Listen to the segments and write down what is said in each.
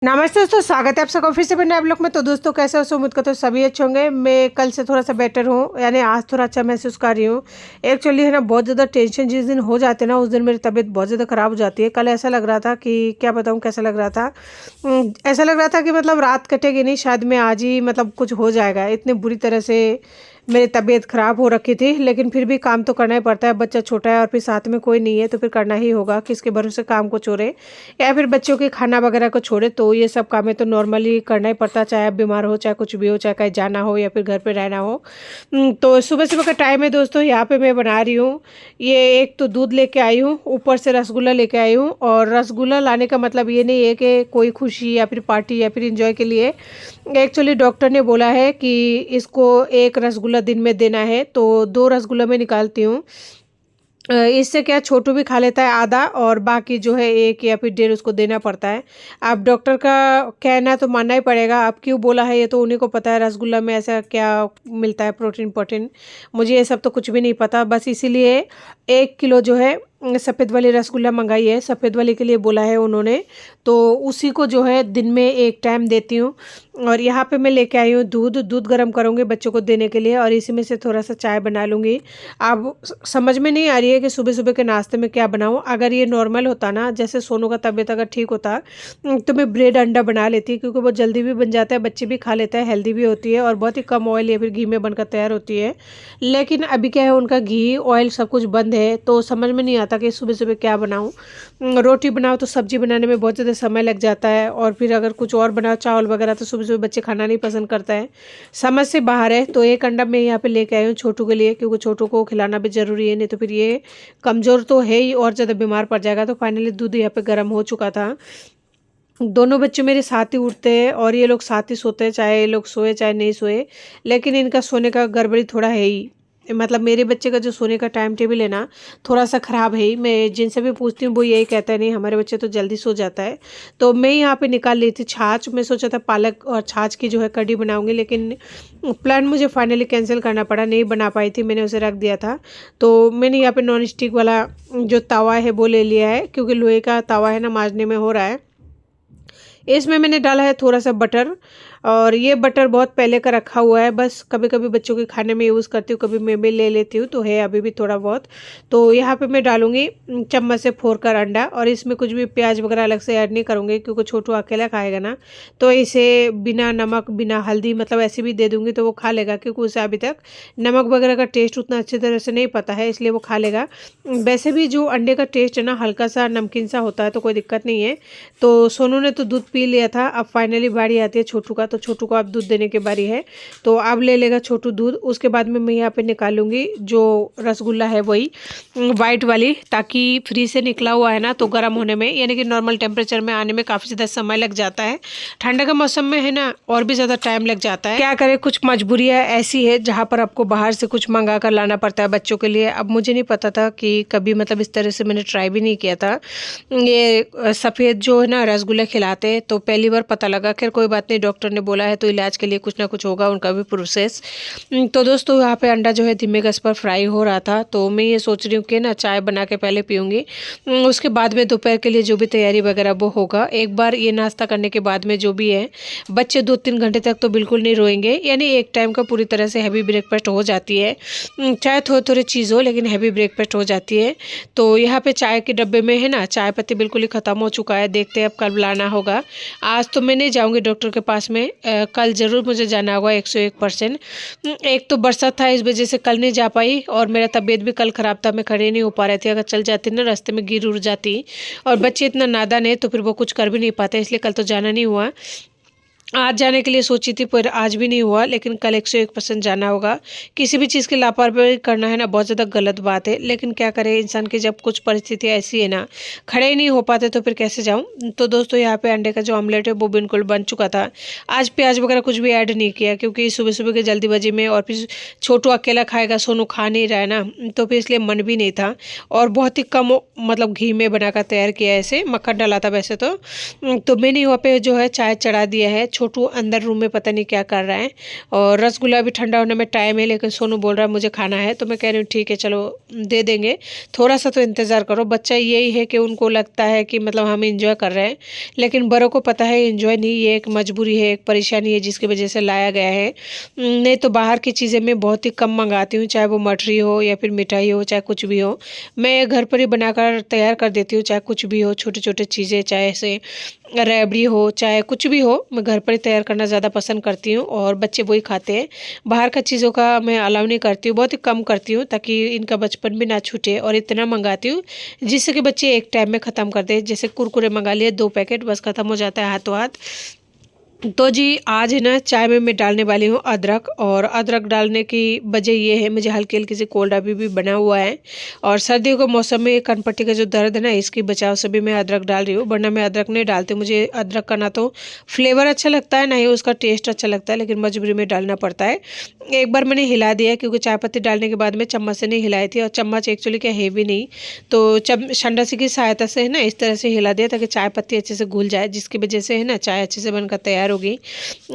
नमस्ते दोस्तों, स्वागत है आप सबका फिर से बने आप लोग में। तो दोस्तों कैसे हो? उम्मीद करते हो सभी अच्छे होंगे। मैं कल से थोड़ा सा बेटर हूँ, यानी आज थोड़ा अच्छा महसूस कर रही हूँ। एक्चुअली है ना, बहुत ज़्यादा टेंशन जिस दिन हो जाते हैं ना, उस दिन मेरी तबीयत बहुत ज़्यादा ख़राब हो जाती है। कल ऐसा लग रहा था कि क्या बताऊँ कैसा लग रहा था। ऐसा लग रहा था कि मतलब रात कटेगी नहीं, शायद मैं आज ही मतलब कुछ हो जाएगा। इतनी बुरी तरह से मेरी तबीयत ख़राब हो रखी थी, लेकिन फिर भी काम तो करना ही पड़ता है। बच्चा छोटा है और फिर साथ में कोई नहीं है, तो फिर करना ही होगा। किसके भरोसे काम को छोड़े या फिर बच्चों के खाना वगैरह को छोड़े, तो ये सब काम है तो नॉर्मली करना ही पड़ता है। चाहे आप बीमार हो, चाहे कुछ भी हो, चाहे कहीं जाना हो या फिर घर पे रहना हो। तो सुबह सुबह का टाइम है दोस्तों, यहाँ पे मैं बना रही हूँ। ये एक तो दूध लेके आई हूँ, ऊपर से रसगुल्ला लेके आई हूँ। और रसगुल्ला लाने का मतलब ये नहीं है कि कोई खुशी या फिर पार्टी या फिर इंजॉय के लिए। एक्चुअली डॉक्टर ने बोला है कि इसको एक रसगुल्ला दिन में देना है, तो 2 रसगुल्ला मैं निकालती हूँ। इससे क्या छोटू भी खा लेता है आधा, और बाकी जो है 1 या फिर 1.5 उसको देना पड़ता है। अब डॉक्टर का कहना तो मानना ही पड़ेगा। अब क्यों बोला है ये तो उन्हीं को पता है, रसगुल्ला में ऐसा क्या मिलता है प्रोटीन। मुझे ये सब तो कुछ भी नहीं पता। बस इसीलिए 1 किलो जो है सफ़ेद वाली रसगुल्ला मंगाई है, सफ़ेद वाली के लिए बोला है उन्होंने। तो उसी को जो है दिन में 1 टाइम देती हूँ। और यहाँ पे मैं लेके आई हूँ दूध गर्म करूँगी बच्चों को देने के लिए, और इसी में से थोड़ा सा चाय बना लूँगी। अब समझ में नहीं आ रही है कि सुबह सुबह के नाश्ते में क्या बनाऊँ। अगर ये नॉर्मल होता ना, जैसे सोनू का तबीयत अगर ठीक होता, तो मैं ब्रेड अंडा बना लेती, क्योंकि वो जल्दी भी बन जाता है, बच्चे भी खा लेते हैं, हेल्दी भी होती है और बहुत ही कम ऑयल या फिर घी में बनकर तैयार होती है। लेकिन अभी क्या है, उनका घी ऑयल सब कुछ बंद है, तो समझ में नहीं आता कि सुबह सुबह क्या बनाऊँ। रोटी बनाओ तो सब्जी बनाने में बहुत ज़्यादा समय लग जाता है, और फिर अगर कुछ और बनाओ चावल वगैरह, तो सुबह सुबह बच्चे खाना नहीं पसंद करता है। समझ से बाहर है। तो 1 अंडा मैं यहाँ पे लेके आई हूँ छोटू के लिए, क्योंकि छोटू को खिलाना भी ज़रूरी है, नहीं तो फिर ये कमज़ोर तो है ही और ज़्यादा बीमार पड़ जाएगा। तो फाइनली दूध यहाँ पे गर्म हो चुका था। दोनों बच्चे मेरे साथ ही उठते हैं और ये लोग साथ ही सोते हैं, चाहे ये लोग सोए चाहे नहीं सोए। लेकिन इनका सोने का गड़बड़ी थोड़ा है ही। मतलब मेरे बच्चे का जो सोने का टाइम टेबल है ना, थोड़ा सा ख़राब है ही। मैं जिनसे भी पूछती हूँ वो यही कहता है, नहीं हमारे बच्चे तो जल्दी सो जाता है। तो मैं यहाँ पे निकाल ली थी छाछ। मैं सोचा था पालक और छाछ की जो है कढ़ी बनाऊंगी, लेकिन प्लान मुझे फाइनली कैंसिल करना पड़ा, नहीं बना पाई थी, मैंने उसे रख दिया था। तो मैंने यहाँ पे नॉन स्टिक वाला जो तवा है वो ले लिया है, क्योंकि लोहे का तवा है ना, मांजने में हो रहा है। इसमें मैंने डाला है थोड़ा सा बटर, और ये बटर बहुत पहले का रखा हुआ है, बस कभी कभी बच्चों के खाने में यूज़ करती हूँ, कभी मैं भी ले लेती हूँ, तो है अभी भी थोड़ा बहुत। तो यहाँ पे मैं डालूंगी चम्मच से फोड़कर अंडा, और इसमें कुछ भी प्याज वगैरह अलग से ऐड नहीं करूँगी, क्योंकि छोटू अकेला खाएगा ना। तो इसे बिना नमक बिना हल्दी मतलब ऐसे भी दे दूँगी तो वो खा लेगा, क्योंकि उसे अभी तक नमक वगैरह का टेस्ट उतना अच्छी तरह से नहीं पता है, इसलिए वो खा लेगा। वैसे भी जो अंडे का टेस्ट है ना, हल्का सा नमकीन सा होता है, तो कोई दिक्कत नहीं है। तो सोनू ने तो दूध पी लिया था, अब फाइनली बारी आती है छोटू का। तो छोटू को अब दूध देने की बारी है, तो अब ले लेगा छोटू दूध। उसके बाद में मैं यहाँ पे निकालूंगी जो रसगुल्ला है, वही वाइट वाली, ताकि फ्री से निकला हुआ है ना, तो गर्म होने में यानी कि नॉर्मल टेम्परेचर में आने में काफ़ी ज़्यादा समय लग जाता है। ठंडा का मौसम में है ना, और भी ज़्यादा टाइम लग जाता है। क्या करें, कुछ मजबूरियाँ ऐसी है जहाँ पर आपको बाहर से कुछ मंगा कर लाना पड़ता है बच्चों के लिए। अब मुझे नहीं पता था कि कभी मतलब इस तरह से मैंने ट्राई भी नहीं किया था। ये सफ़ेद जो है ना रसगुल्ले खिलाते, तो पहली बार पता लगा। खैर कोई बात नहीं, डॉक्टर ने बोला है तो इलाज के लिए कुछ ना कुछ होगा, उनका भी प्रोसेस। तो दोस्तों यहाँ पे अंडा जो है धीमे गैस पर फ्राई हो रहा था, तो मैं ये सोच रही हूँ कि ना चाय बना के पहले पीऊँगी, उसके बाद में दोपहर के लिए जो भी तैयारी वगैरह वो होगा। एक बार ये नाश्ता करने के बाद में जो भी है, बच्चे 2-3 घंटे तक तो बिल्कुल नहीं रोएंगे, यानी एक टाइम का पूरी तरह से हैवी ब्रेकफास्ट हो जाती है। चाहे थोड़ी थोड़ी चीज़ हो, लेकिन हैवी ब्रेकफास्ट हो जाती है। तो यहाँ पे चाय के डब्बे में है ना, चाय पत्ती बिल्कुल ही ख़त्म हो चुका है। देखते हैं अब कल लाना होगा। आज तो मैं नहीं जाऊँगी डॉक्टर के पास में, कल ज़रूर मुझे जाना होगा 101%। एक तो बरसात था, इस वजह से कल नहीं जा पाई, और मेरा तबीयत भी कल ख़राब था, मैं खड़े नहीं हो पा रही थी। अगर चल जाती ना, रास्ते में गिर उड़ जाती, और बच्चे इतना नादान है तो फिर वो कुछ कर भी नहीं पाते, इसलिए कल तो जाना नहीं हुआ। आज जाने के लिए सोची थी पर आज भी नहीं हुआ, लेकिन कल 101% जाना होगा। किसी भी चीज़ की लापरवाही करना है ना, बहुत ज़्यादा गलत बात है, लेकिन क्या करें, इंसान की जब कुछ परिस्थिति ऐसी है ना, खड़े ही नहीं हो पाते तो फिर कैसे जाऊं। तो दोस्तों यहाँ पे अंडे का जो ऑमलेट है वो बिल्कुल बन चुका था। आज प्याज वगैरह कुछ भी ऐड नहीं किया, क्योंकि सुबह सुबह की जल्दीबाजी में, और फिर छोटू अकेला खाएगा, सोनू खा नहीं रहा है ना, तो फिर इसलिए मन भी नहीं था। और बहुत ही कम मतलब घी में बनाकर तैयार किया है, ऐसे मक्खन डाला था वैसे तो। मैंने यहाँ पे जो है चाय चढ़ा दिया है। छोटू अंदर रूम में पता नहीं क्या कर रहा है। और रसगुल्ला भी ठंडा होने में टाइम है, लेकिन सोनू बोल रहा है मुझे खाना है, तो मैं कह रही हूँ ठीक है चलो दे देंगे, थोड़ा सा तो इंतज़ार करो। बच्चा यही है कि उनको लगता है कि मतलब हम इंजॉय कर रहे हैं, लेकिन बड़ों को पता है इंजॉय नहीं, ये एक मजबूरी है, एक परेशानी है जिसकी वजह से लाया गया है। नहीं तो बाहर की चीज़ें मैं बहुत ही कम मंगाती हूँ, चाहे वो मठरी हो या फिर मिठाई हो, चाहे कुछ भी हो, मैं घर पर ही बनाकर तैयार कर देती हूँ। चाहे कुछ भी हो, छोटे छोटे चीज़ें, चाहे ऐसे रैबड़ी हो, चाहे कुछ भी हो, मैं घर पर ही तैयार करना ज़्यादा पसंद करती हूँ और बच्चे वही खाते हैं। बाहर का चीज़ों का मैं अलाउ नहीं करती हूँ, बहुत ही कम करती हूँ ताकि इनका बचपन भी ना छूटे। और इतना मंगाती हूँ जिससे कि बच्चे एक टाइम में ख़त्म कर दें। जैसे कुरकुरे मंगा लिए 2 पैकेट, बस ख़त्म हो जाता है हाथों हाथ। तो जी आज है ना चाय में मैं डालने वाली हूँ अदरक। और अदरक डालने की वजह ये है, मुझे हल्की हल्की सी कोल्ड अभी भी बना हुआ है, और सर्दियों के मौसम में कनपट्टी का जो दर्द है ना, इसकी बचाव से भी मैं अदरक डाल रही हूँ, वरना मैं अदरक नहीं डालती। मुझे अदरक का ना तो फ्लेवर अच्छा लगता है, ना ही उसका टेस्ट अच्छा लगता है, लेकिन मजबूरी में डालना पड़ता है। एक बार मैंने हिला दिया क्योंकि चाय पत्ती डालने के बाद में चम्मच से नहीं हिलाई थी, और चम्मच एक्चुअली क्या है भी नहीं, तो छंडासी की सहायता से है ना इस तरह से हिला दिया ताकि चाय पत्ती अच्छे से घुल जाए, जिसकी वजह से है ना चाय अच्छे से बनकर तैयार होगी।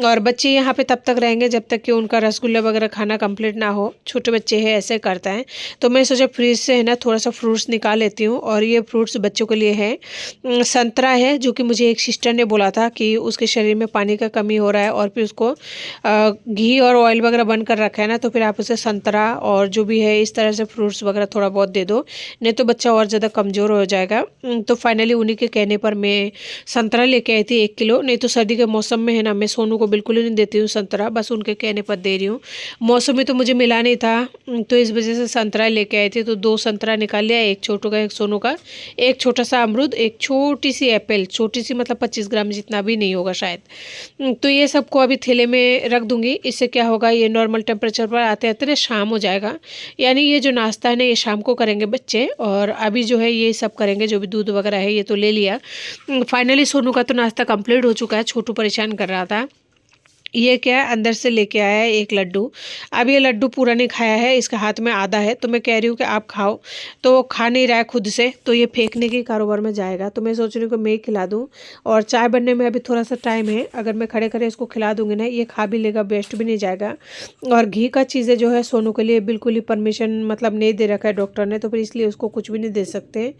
और बच्चे यहाँ पे तब तक रहेंगे जब तक कि उनका रसगुल्ला वगैरह खाना कंप्लीट ना हो। छोटे बच्चे हैं ऐसे करते हैं। तो मैं सोचा फ्रिज से है ना थोड़ा सा फ्रूट्स निकाल लेती हूँ, और ये फ्रूट्स बच्चों के लिए है। संतरा है, जो कि मुझे एक सिस्टर ने बोला था कि उसके शरीर में पानी का कमी हो रहा है, और फिर उसको घी और ऑयल वगैरह बंद कर रखा है ना, तो फिर आप उसे संतरा और जो भी है इस तरह से फ्रूट्स वगैरह थोड़ा बहुत दे दो, नहीं तो बच्चा और ज़्यादा कमज़ोर हो जाएगा। तो फाइनली उन्हीं के कहने पर मैं संतरा लेके आई थी 1 किलो। नहीं तो सर्दी के मौसम में है ना मैं सोनू को बिल्कुल ही नहीं देती हूँ संतरा, बस उनके कहने पर दे रही हूँ। मौसमी तो मुझे मिला नहीं था, तो इस वजह से संतरा लेके आई थी। तो 2 संतरा निकाल लिया, एक छोटू का एक सोनू का, एक छोटा सा अमरूद, एक छोटी सी एप्पल, छोटी सी मतलब 25 ग्राम जितना भी नहीं होगा शायद। तो ये सबको अभी थैले में रख दूंगी। इससे क्या होगा, ये नॉर्मल टेम्परेचर पर आते आते ना शाम हो जाएगा। यानी ये जो नाश्ता है ना ये शाम को करेंगे बच्चे, और अभी जो है ये सब करेंगे, जो भी दूध वगैरह है ये तो ले लिया। फाइनली सोनू का तो नाश्ता कंप्लीट हो चुका है, छोटू परेशान कर रहा था। ये क्या है, अंदर से लेके आया है एक लड्डू। अब ये लड्डू पूरा नहीं खाया है, इसके हाथ में आधा है, तो मैं कह रही हूँ कि आप खाओ, तो वो खा नहीं रहा है खुद से, तो ये फेंकने के कारोबार में जाएगा। तो मैं सोच रही हूँ कि मैं ही खिला दूँ, और चाय बनने में अभी थोड़ा सा टाइम है, अगर मैं खड़े खड़े इसको खिला दूँगी ना ये खा भी लेगा, वेस्ट भी नहीं जाएगा। और घी का चीज़ें जो है सोनू के लिए बिल्कुल ही परमिशन मतलब नहीं दे रखा है डॉक्टर ने, तो फिर इसलिए उसको कुछ भी नहीं दे सकते।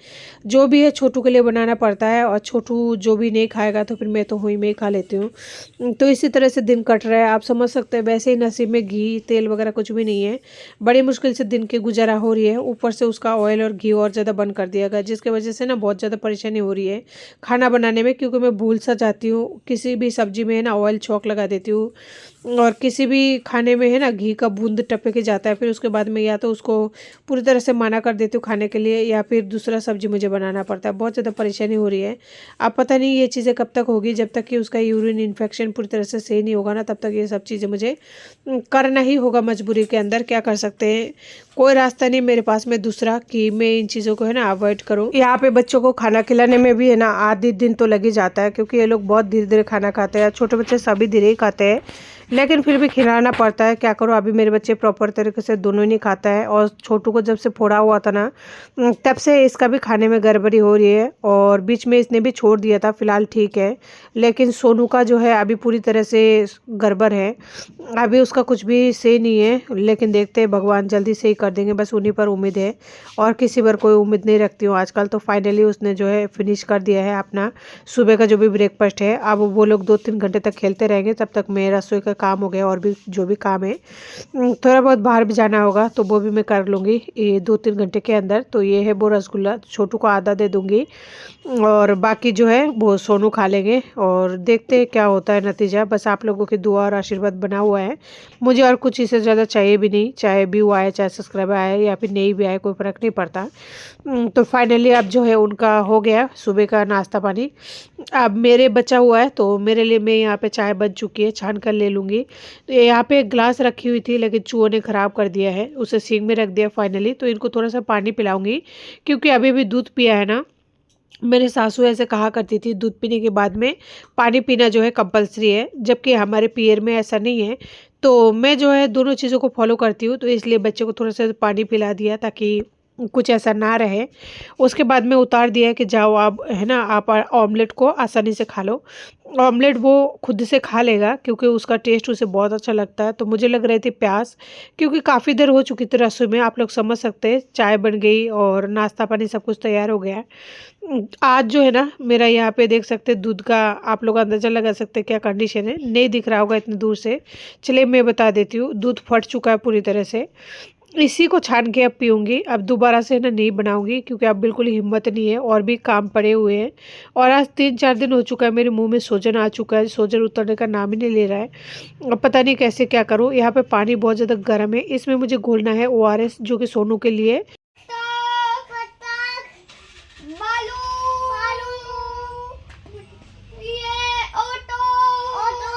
जो भी है छोटू के लिए बनाना पड़ता है, और छोटू जो भी नहीं खाएगा तो फिर मैं तो हुई मैं ही खा लेती हूँ। तो इसी तरह से दिन कट रहा है, आप समझ सकते हैं। वैसे ही नसीब में घी तेल वगैरह कुछ भी नहीं है, बड़ी मुश्किल से दिन की गुजारा हो रही है। ऊपर से उसका ऑयल और घी और ज़्यादा बंद कर दिया गया, जिसकी वजह से ना बहुत ज़्यादा परेशानी हो रही है खाना बनाने में, क्योंकि मैं भूल सा जाती हूँ, किसी भी सब्जी में है ना ऑयल छौंक लगा देती हूँ, और किसी भी खाने में है ना घी का बूंद टपके के जाता है। फिर उसके बाद में या तो उसको पूरी तरह से मना कर देती हूँ खाने के लिए, या फिर दूसरा सब्जी मुझे बनाना पड़ता है। बहुत ज़्यादा परेशानी हो रही है। अब पता नहीं ये चीज़ें कब तक होगी, जब तक कि उसका यूरिन इन्फेक्शन पूरी तरह से सही नहीं होगा ना, तब तक ये सब चीज़ें मुझे करना ही होगा मजबूरी के अंदर। क्या कर सकते हैं, कोई रास्ता नहीं मेरे पास में दूसरा कि मैं इन चीज़ों को है ना अवॉइड करूँ। यहाँ पे बच्चों को खाना खिलाने में भी है ना आधे दिन तो लग ही जाता है, क्योंकि ये लोग बहुत धीरे धीरे खाना खाते हैं। छोटे बच्चे सभी धीरे ही खाते हैं, लेकिन फिर भी खिलाना पड़ता है, क्या करो। अभी मेरे बच्चे प्रॉपर तरीके से दोनों नहीं खाता है, और छोटू को जब से फोड़ा हुआ था ना तब से इसका भी खाने में गड़बड़ी हो रही है, और बीच में इसने भी छोड़ दिया था, फिलहाल ठीक है। लेकिन सोनू का जो है अभी पूरी तरह से गड़बड़ है, अभी उसका कुछ भी सही नहीं है, लेकिन देखते हैं भगवान जल्दी सही कर देंगे, बस उन्हीं पर उम्मीद है, और किसी पर कोई उम्मीद नहीं रखती हूँ आजकल। तो फाइनली उसने जो है फिनिश कर दिया है अपना सुबह का जो भी ब्रेकफास्ट है। अब वो लोग 2-3 घंटे तक खेलते रहेंगे, तब तक मेरा रसोई का काम हो गया, और भी जो भी काम है थोड़ा बहुत बाहर भी जाना होगा तो वो भी मैं कर लूँगी ये 2-3 घंटे के अंदर। तो ये है वो रसगुल्ला, छोटू को आधा दे दूँगी, और बाकी जो है वो सोनू खा लेंगे, और देखते हैं क्या होता है नतीजा। बस आप लोगों की दुआ और आशीर्वाद बना हुआ है, मुझे और कुछ इससे ज़्यादा चाहिए भी नहीं। चाहे व्यू आए, चाहे सब्सक्राइबर आए, या फिर नहीं भी आए, कोई फ़र्क नहीं पड़ता। तो फाइनली अब जो है उनका हो गया सुबह का नाश्ता पानी। अब मेरे बचा हुआ है, तो मेरे लिए मैं यहाँ पे चाय बन चुकी है, छान कर ले लूँगी। तो यहाँ पे एक ग्लास रखी हुई थी, लेकिन चूहों ने ख़राब कर दिया है, उसे सिंक में रख दिया फाइनली। तो इनको थोड़ा सा पानी पिलाऊंगी, क्योंकि अभी भी दूध पिया है ना। मेरे सासू ऐसे कहा करती थी, दूध पीने के बाद में पानी पीना जो है कंपलसरी है, जबकि हमारे पियर में ऐसा नहीं है। तो मैं जो है दोनों चीज़ों को फॉलो करती हूँ, तो इसलिए बच्चे को थोड़ा सा पानी पिला दिया ताकि कुछ ऐसा ना रहे। उसके बाद में उतार दिया है कि जाओ आप, है ना, आप ऑमलेट को आसानी से खा लो। ऑमलेट वो खुद से खा लेगा क्योंकि उसका टेस्ट उसे बहुत अच्छा लगता है। तो मुझे लग रही थी प्यास, क्योंकि काफ़ी देर हो चुकी थी रसोई में, आप लोग समझ सकते हैं। चाय बन गई और नाश्ता पानी सब कुछ तैयार हो गया है। आज जो है ना मेरा यहाँ पे देख सकते हैं दूध का, आप लोग अंदाज़ा लगा सकते हैं क्या कंडीशन है। नहीं दिख रहा होगा इतने दूर से, चलिए मैं बता देती हूँ। दूध फट चुका है पूरी तरह से। इसी को छान के अब पीऊँगी। अब दोबारा से ना नहीं बनाऊँगी क्योंकि अब बिल्कुल हिम्मत नहीं है और भी काम पड़े हुए हैं। और आज 3-4 दिन हो चुका है मेरे मुँह में सूजन आ चुका है, सूजन उतरने का नाम ही नहीं ले रहा है। अब पता नहीं कैसे क्या करूँ। यहाँ पे पानी बहुत ज़्यादा गर्म है, इसमें मुझे घोलना है ओआरएस, जो कि सोनू के लिए। बालू बालू ये ऑटो ऑटो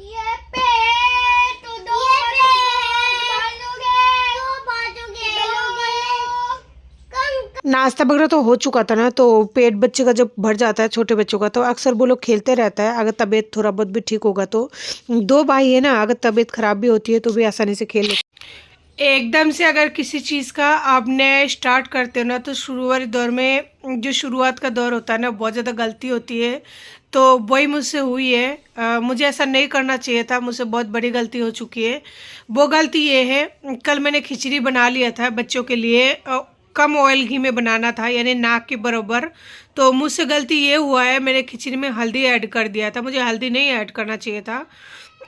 ये पे तो दो नाश्ता वगैरह तो हो चुका था ना, तो पेट बच्चे का जब भर जाता है, छोटे बच्चों का, तो अक्सर वो लोग खेलते रहता है। अगर तबीयत थोड़ा बहुत भी ठीक होगा तो 2 भाई है ना, अगर तबीयत खराब भी होती है तो भी आसानी से खेल लेते। एकदम से अगर किसी चीज़ का आपने स्टार्ट करते हो ना, तो शुरुआती दौर में जो शुरुआत का दौर होता है ना, बहुत ज़्यादा गलती होती है। तो वही मुझसे हुई है। मुझे ऐसा नहीं करना चाहिए था, मुझसे बहुत बड़ी गलती हो चुकी है। वो गलती ये है, कल मैंने खिचड़ी बना लिया था बच्चों के लिए, कम ऑयल घी में बनाना था, यानी नाक के बराबर। तो मुझसे गलती ये हुआ है, मैंने खिचड़ी में हल्दी ऐड कर दिया था। मुझे हल्दी नहीं ऐड करना चाहिए था,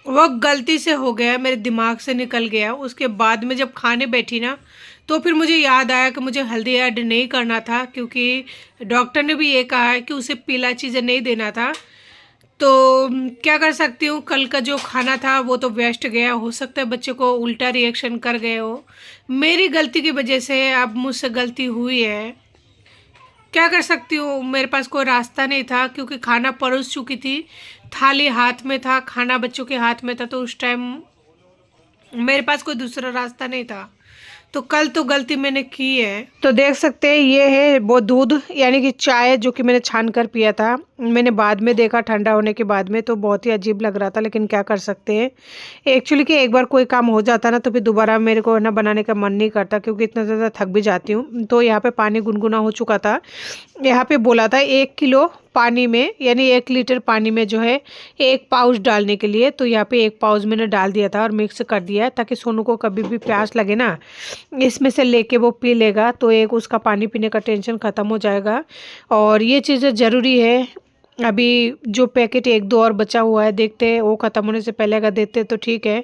वो गलती से हो गया, मेरे दिमाग से निकल गया। उसके बाद में जब खाने बैठी ना, तो फिर मुझे याद आया कि मुझे हल्दी ऐड नहीं करना था, क्योंकि डॉक्टर ने भी ये कहा है कि उसे पीला चीज़ें नहीं देना था। तो क्या कर सकती हूँ, कल का जो खाना था वो तो वेस्ट गया। हो सकता है बच्चे को उल्टा रिएक्शन कर गए हो, मेरी गलती की वजह से अब मुझसे गलती हुई है। क्या कर सकती हूँ, मेरे पास कोई रास्ता नहीं था, क्योंकि खाना परोस चुकी थी, थाली हाथ में था, खाना बच्चों के हाथ में था। तो उस टाइम मेरे पास कोई दूसरा रास्ता नहीं था। तो कल तो गलती मैंने की है। तो देख सकते हैं ये है वो दूध, यानी कि चाय, जो कि मैंने छान कर पिया था। मैंने बाद में देखा ठंडा होने के बाद में, तो बहुत ही अजीब लग रहा था, लेकिन क्या कर सकते हैं। एक्चुअली कि एक बार कोई काम हो जाता ना, तो फिर दोबारा मेरे को ना बनाने का मन नहीं करता, क्योंकि इतना ज़्यादा थक भी जाती हूँ। तो यहाँ पे पानी गुनगुना हो चुका था। यहाँ पे बोला था 1 किलो पानी में, यानी 1 लीटर पानी में जो है 1 पाउच डालने के लिए। तो यहाँ पे 1 पाउच मैंने डाल दिया था और मिक्स कर दिया है, ताकि सोनू को कभी भी प्यास लगे ना, इसमें से लेके वो पी लेगा, तो एक उसका पानी पीने का टेंशन ख़त्म हो जाएगा। और ये चीज़ें ज़रूरी है। अभी जो पैकेट 1-2 और बचा हुआ है, देखते हैं वो ख़त्म होने से पहले अगर देते तो ठीक है,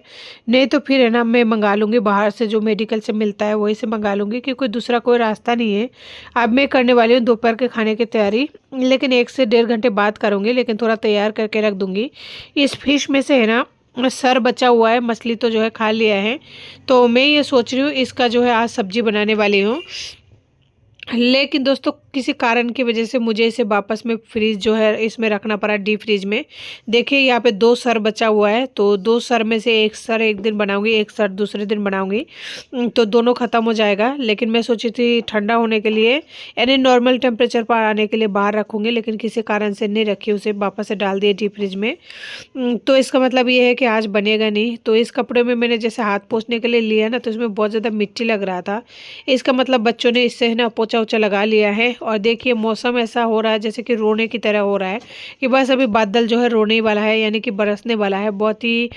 नहीं तो फिर है ना मैं मंगा लूँगी बाहर से, जो मेडिकल से मिलता है वही से मंगा लूँगी, क्योंकि दूसरा कोई रास्ता नहीं है। अब मैं करने वाली हूँ दोपहर के खाने की तैयारी, लेकिन 1 से 1.5 घंटे बाद करूँगी, लेकिन थोड़ा तैयार करके रख दूँगी। इस फिश में से है ना सर बचा हुआ है, मछली तो जो है खा लिया है। तो मैं ये सोच रही हूँ इसका जो है आज सब्जी बनाने वाली हूँ। लेकिन दोस्तों किसी कारण की वजह से मुझे इसे वापस में फ्रीज जो है इसमें रखना पड़ा, डीप फ्रीज में। देखिए यहाँ पे 2 सर बचा हुआ है, तो 2 सर में से 1 सर एक दिन बनाऊंगी, 1 सर दूसरे दिन बनाऊंगी, तो दोनों ख़त्म हो जाएगा। लेकिन मैं सोची थी ठंडा होने के लिए, यानी नॉर्मल टेम्परेचर पर आने के लिए बाहर रखूँगी, लेकिन किसी कारण से नहीं रखी, उसे वापस से डाल दिए डीप फ्रिज में। तो इसका मतलब ये है कि आज बनेगा नहीं। तो इस कपड़े में मैंने जैसे हाथ पोंछने के लिए लिया ना, तो इसमें बहुत ज़्यादा मिट्टी लग रहा था। इसका मतलब बच्चों ने इससे है ना पोछा ओछा लगा लिया है। और देखिए मौसम ऐसा हो रहा है जैसे कि रोने की तरह हो रहा है, कि बस अभी बादल जो है रोने वाला है, यानी कि बरसने वाला है। बहुत ही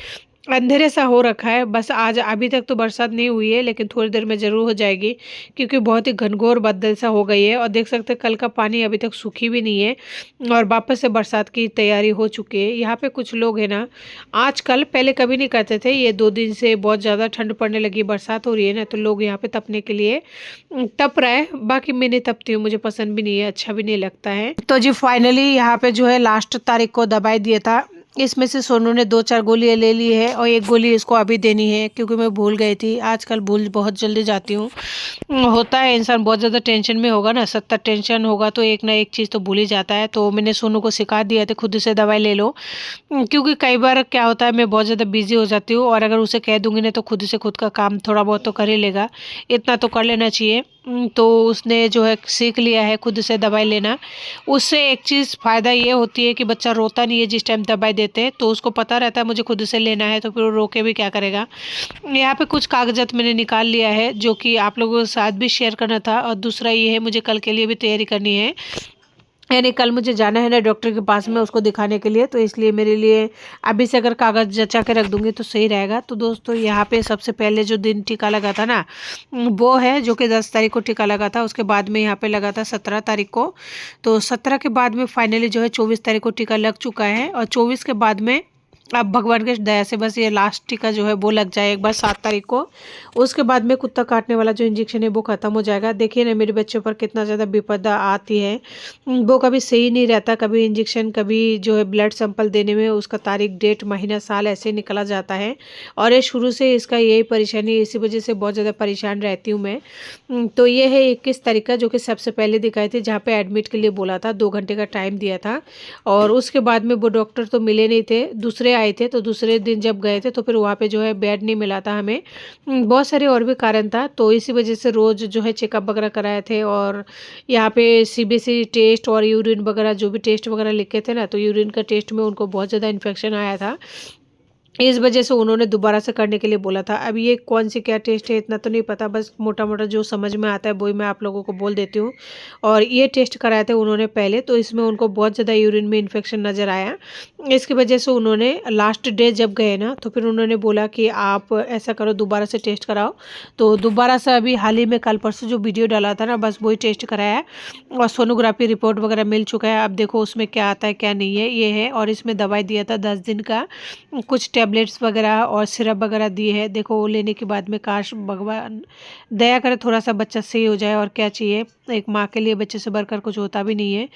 अंधेरे सा हो रखा है। बस आज अभी तक तो बरसात नहीं हुई है, लेकिन थोड़ी देर में ज़रूर हो जाएगी, क्योंकि बहुत ही घनघोर बादल सा हो गई है। और देख सकते हैं कल का पानी अभी तक सूखी भी नहीं है, और वापस से बरसात की तैयारी हो चुकी है। यहाँ पे कुछ लोग हैं ना, आजकल, पहले कभी नहीं करते थे, ये 2 दिन से बहुत ज़्यादा ठंड पड़ने लगी, बरसात हो रही है ना, तो लोग यहाँ पे तपने के लिए तप रहा है। बाकी मैं नहीं तपती हूँ, मुझे पसंद भी नहीं है, अच्छा भी नहीं लगता है। तो जी फाइनली यहाँ पे जो है लास्ट तारीख को दवाई दिया था, इसमें से सोनू ने 2-4 गोलियाँ ले ली है, और 1 गोली इसको अभी देनी है, क्योंकि मैं भूल गई थी। आजकल भूल बहुत जल्दी जाती हूँ, होता है, इंसान बहुत ज़्यादा टेंशन में होगा ना, 70 टेंशन होगा तो एक ना एक चीज़ तो भूल ही जाता है। तो मैंने सोनू को सिखा दिया था खुद से दवाई ले लो, क्योंकि कई बार क्या होता है मैं बहुत ज़्यादा बिजी हो जाती हूँ, और अगर उसे कह दूँगी ना तो खुद से खुद का काम थोड़ा बहुत तो कर ही लेगा, इतना तो कर लेना चाहिए। तो उसने जो है सीख लिया है खुद से दवाई लेना। उससे एक चीज़ फ़ायदा ये होती है कि बच्चा रोता नहीं है जिस टाइम दवाई देते हैं, तो उसको पता रहता है मुझे खुद से लेना है, तो फिर वो रो के भी क्या करेगा। यहाँ पे कुछ कागजात मैंने निकाल लिया है जो कि आप लोगों के साथ भी शेयर करना था, और दूसरा ये है मुझे कल के लिए भी तैयारी करनी है, यानी कल मुझे जाना है ना डॉक्टर के पास में उसको दिखाने के लिए, तो इसलिए मेरे लिए अभी से अगर कागज़ जचा के रख दूंगी तो सही रहेगा। तो दोस्तों यहाँ पे सबसे पहले जो दिन टीका लगा था ना वो है जो कि 10 तारीख को टीका लगा था, उसके बाद में यहाँ पे लगा था 17 तारीख को। तो 17 के बाद में फाइनली जो है 24 तारीख को टीका लग चुका है, और 24 के बाद में अब भगवान के दया से बस ये लास्ट टीका जो है वो लग जाए एक बार 7 तारीख को। उसके बाद में कुत्ता काटने वाला जो इंजेक्शन है वो ख़त्म हो जाएगा। देखिए ना मेरे बच्चों पर कितना ज़्यादा विपदा आती है, वो कभी सही नहीं रहता, कभी इंजेक्शन कभी जो है ब्लड सैंपल देने में उसका तारीख डेट महीना साल ऐसे निकला जाता है, और ये शुरू से इसका यही परेशानी, इसी वजह से बहुत ज़्यादा परेशान रहती हूँ मैं। तो ये है 21 तारीख का जो कि सबसे पहले दिखाई थी, जहाँ पे एडमिट के लिए बोला था, 2 घंटे का टाइम दिया था, और उसके बाद में वो डॉक्टर तो मिले नहीं थे, दूसरे आए थे। तो दूसरे दिन जब गए थे तो फिर वहाँ पे जो है बेड नहीं मिला था हमें, बहुत सारे और भी कारण था, तो इसी वजह से रोज़ जो है चेकअप वगैरह कराए थे। और यहाँ पे सीबीसी टेस्ट और यूरिन वगैरह जो भी टेस्ट वगैरह लिखे थे ना, तो यूरिन का टेस्ट में उनको बहुत ज़्यादा इन्फेक्शन आया था, इस वजह से उन्होंने दोबारा से करने के लिए बोला था। अब ये कौन सी क्या टेस्ट है इतना तो नहीं पता, बस मोटा मोटा जो समझ में आता है वही मैं आप लोगों को बोल देती हूँ। और ये टेस्ट कराए थे उन्होंने पहले, तो इसमें उनको बहुत ज़्यादा यूरिन में इन्फेक्शन नज़र आया, इसकी वजह से उन्होंने लास्ट डे जब गए ना तो फिर उन्होंने बोला कि आप ऐसा करो दोबारा से टेस्ट कराओ। तो दोबारा से अभी हाल ही में कल परसों जो वीडियो डाला था ना बस वही टेस्ट कराया है, और सोनोग्राफी रिपोर्ट वगैरह मिल चुका है। अब देखो उसमें क्या आता है क्या नहीं है, ये है। और इसमें दवाई दिया था 10 दिन का, कुछ टैबलेट्स वगैरह और सिरप वगैरह दिए है। देखो वो लेने के बाद में काश भगवान दया करे थोड़ा सा बच्चा सही हो जाए, और क्या चाहिए, एक माँ के लिए बच्चे से बढ़कर कुछ होता भी नहीं है,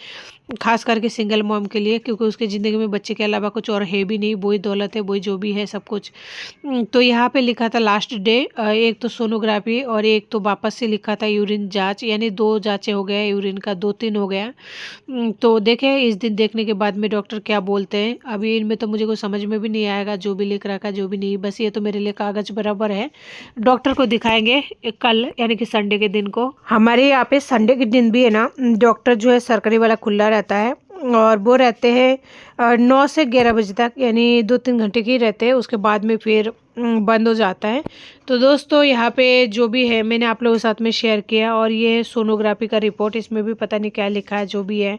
खास करके सिंगल मॉम के लिए, क्योंकि उसके ज़िंदगी में बच्चे के अलावा कुछ और है भी नहीं, वही दौलत है, वही जो भी है सब कुछ। तो यहाँ पे लिखा था लास्ट डे, एक तो सोनोग्राफी और एक तो वापस से लिखा था यूरिन जांच, यानी 2 जांचें हो गया यूरिन का, 2-3 हो गया। तो देखें इस दिन देखने के बाद में डॉक्टर क्या बोलते हैं। अभी इनमें तो मुझे कुछ समझ में भी नहीं आएगा, जो भी लिख रखा जो भी नहीं, बस ये तो मेरे लिए कागज़ बराबर है। डॉक्टर को दिखाएंगे कल यानी कि संडे के दिन को। हमारे यहाँ पे संडे के दिन भी है ना डॉक्टर जो है सरकारी वाला खुला रहता है, और वो रहते हैं 9 से 11 बजे तक, यानी 2-3 घंटे की रहते हैं, उसके बाद में फिर बंद हो जाता है। तो दोस्तों यहाँ पे जो भी है मैंने आप लोगों के साथ में शेयर किया, और ये सोनोग्राफी का रिपोर्ट, इसमें भी पता नहीं क्या लिखा है, जो भी है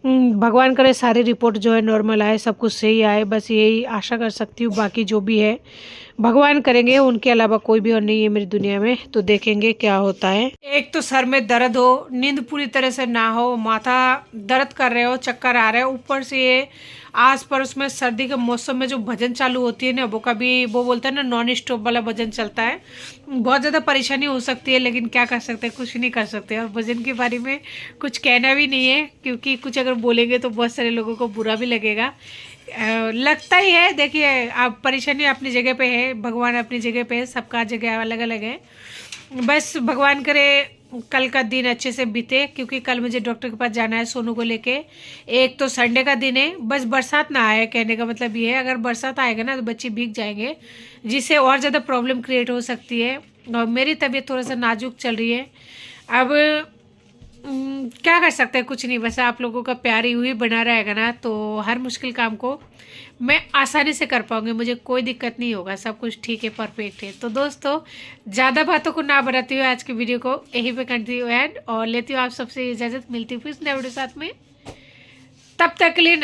भगवान करे सारी रिपोर्ट जो है नॉर्मल आए, सब कुछ सही आए, बस यही आशा कर सकती हूँ। बाकी जो भी है भगवान करेंगे, उनके अलावा कोई भी और नहीं है मेरी दुनिया में, तो देखेंगे क्या होता है। एक तो सर में दर्द हो, नींद पूरी तरह से ना हो, माथा दर्द कर रहे हो, चक्कर आ रहे हो, ऊपर से ये आस पड़ोस में सर्दी के मौसम में जो भजन चालू होती है ना, वो कभी वो बोलते हैं ना नॉन स्टॉप वाला भजन चलता है, बहुत ज़्यादा परेशानी हो सकती है, लेकिन क्या कर सकते हैं, कुछ नहीं कर सकते। और भजन के बारे में कुछ कहना भी नहीं है, क्योंकि कुछ अगर बोलेंगे तो बहुत सारे लोगों को बुरा भी लगेगा, लगता ही है। देखिए आप परेशानी अपनी जगह पे है, भगवान अपनी जगह पे है, सबका जगह अलग अलग है। बस भगवान करे कल का दिन अच्छे से बीते, क्योंकि कल मुझे डॉक्टर के पास जाना है सोनू को लेके। एक तो संडे का दिन है, बस बरसात ना आए, कहने का मतलब ये है, अगर बरसात आएगा ना तो बच्चे भीग जाएंगे, जिससे और ज़्यादा प्रॉब्लम क्रिएट हो सकती है। और मेरी तबीयत थोड़ा सा नाजुक चल रही है। अब क्या कर सकते हैं, कुछ नहीं, बस आप लोगों का प्यार ही हुई बना रहेगा ना, तो हर मुश्किल काम को मैं आसानी से कर पाऊंगी, मुझे कोई दिक्कत नहीं होगा, सब कुछ ठीक है, परफेक्ट है। तो दोस्तों ज़्यादा बातों को ना बढ़ाती हुए आज की वीडियो को यहीं पे करती हूँ एंड, और लेती हूँ आप सबसे इजाज़त। मिलती हूँ फिर नए वीडियो साथ में, तब तक के लिए